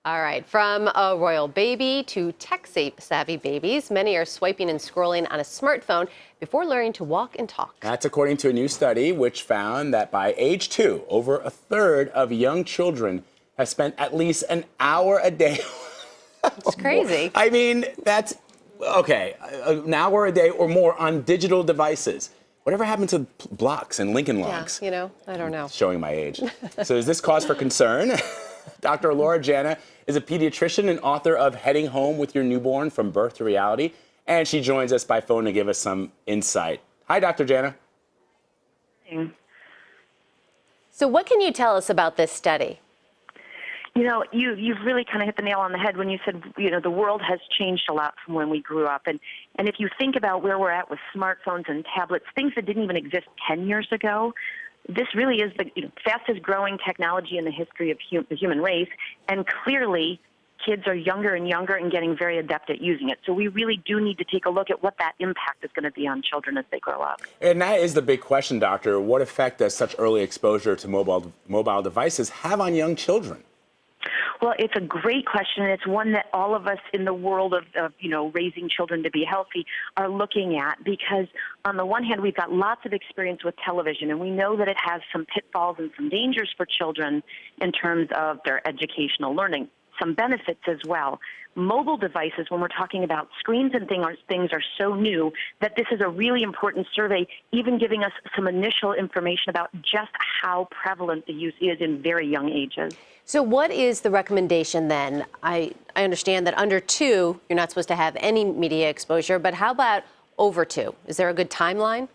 All right, from a royal baby to tech-savvy babies, many are swiping and scrolling on a smartphone before learning to walk and talk. That's according to a new study which found that by age 2, over a third of young children have spent at least an hour a day. It's crazy. I mean, that's, okay, an hour a day or more on digital devices. Whatever happened to blocks and Lincoln Logs? Yeah, I don't know. Showing my age. So is this cause for concern? Dr. Jana is a pediatrician and author of Heading Home with Your Newborn from Birth to Reality, and she joins us by phone to give us some insight. Hi, Dr. Jana. So what can you tell us about this study? You know, you've really kind of hit the nail on the head when you said, the world has changed a lot from when we grew up. And if you think about where we're at with smartphones and tablets, things that didn't even exist 10 years ago, this really is the fastest growing technology in the history of the human race. And clearly, kids are younger and younger and getting very adept at using it. So we really do need to take a look at what that impact is going to be on children as they grow up. And that is the big question, doctor. What effect does such early exposure to mobile devices have on young children? Well, it's a great question, and it's one that all of us in the world of raising children to be healthy are looking at, because on the one hand, we've got lots of experience with television, and we know that it has some pitfalls and some dangers for children in terms of their educational learning, some benefits as well. Mobile devices, when we're talking about screens and things are so new that this is a really important survey, even giving us some initial information about just how prevalent the use is in very young ages. So what is the recommendation then? I understand that under 2, you're not supposed to have any media exposure, but how about over 2? Is there a good timeline?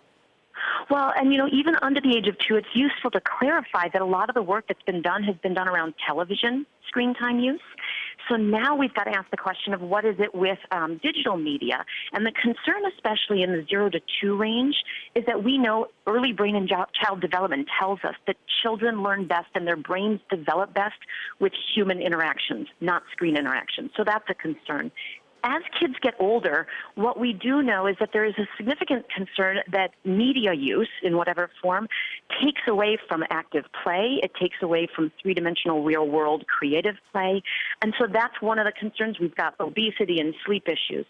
Well, and even under the age of 2, it's useful to clarify that a lot of the work that's been done has been done around television screen time use. So now we've got to ask the question of what is it with digital media. And the concern, especially in the 0 to 2 range, is that we know early brain and child development tells us that children learn best and their brains develop best with human interactions, not screen interactions. So that's a concern. As kids get older, what we do know is that there is a significant concern that media use, in whatever form, takes away from active play. It takes away from three-dimensional real-world creative play. And so that's one of the concerns. We've got obesity and sleep issues.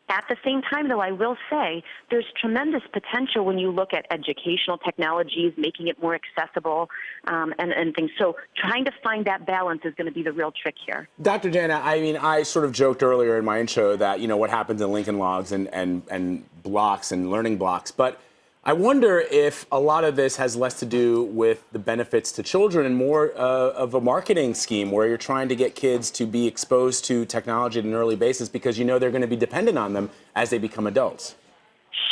At the same time, though, I will say there's tremendous potential when you look at educational technologies, making it more accessible and things. So trying to find that balance is going to be the real trick here. Dr. Jana, I mean, I sort of joked earlier in my intro that, what happens in Lincoln Logs and blocks and learning blocks. But I wonder if a lot of this has less to do with the benefits to children and more of a marketing scheme where you're trying to get kids to be exposed to technology at an early basis because they're going to be dependent on them as they become adults.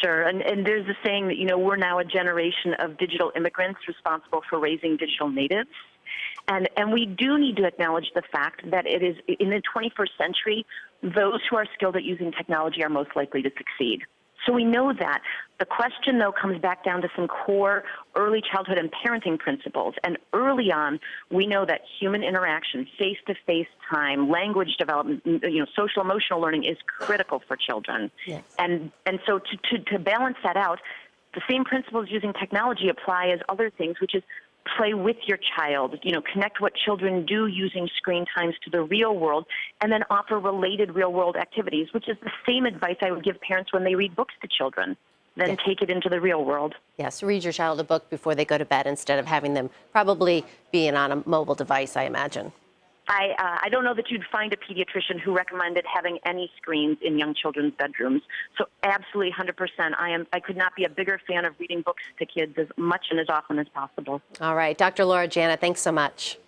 Sure, and there's a saying that, we're now a generation of digital immigrants responsible for raising digital natives. And we do need to acknowledge the fact that it is, in the 21st century, those who are skilled at using technology are most likely to succeed. So we know that. The question, though, comes back down to some core early childhood and parenting principles. And early on, we know that human interaction, face-to-face time, language development, social emotional learning is critical for children. Yes. And so to balance that out, the same principles using technology apply as other things, which is play with your child, connect what children do using screen times to the real world, and then offer related real-world activities, which is the same advice I would give parents when they read books to children. Then take it into the real world. Yes, read your child a book before they go to bed instead of having them probably being on a mobile device, I imagine. I don't know that you'd find a pediatrician who recommended having any screens in young children's bedrooms. So absolutely 100%. I could not be a bigger fan of reading books to kids as much and as often as possible. All right. Dr. Jana, thanks so much.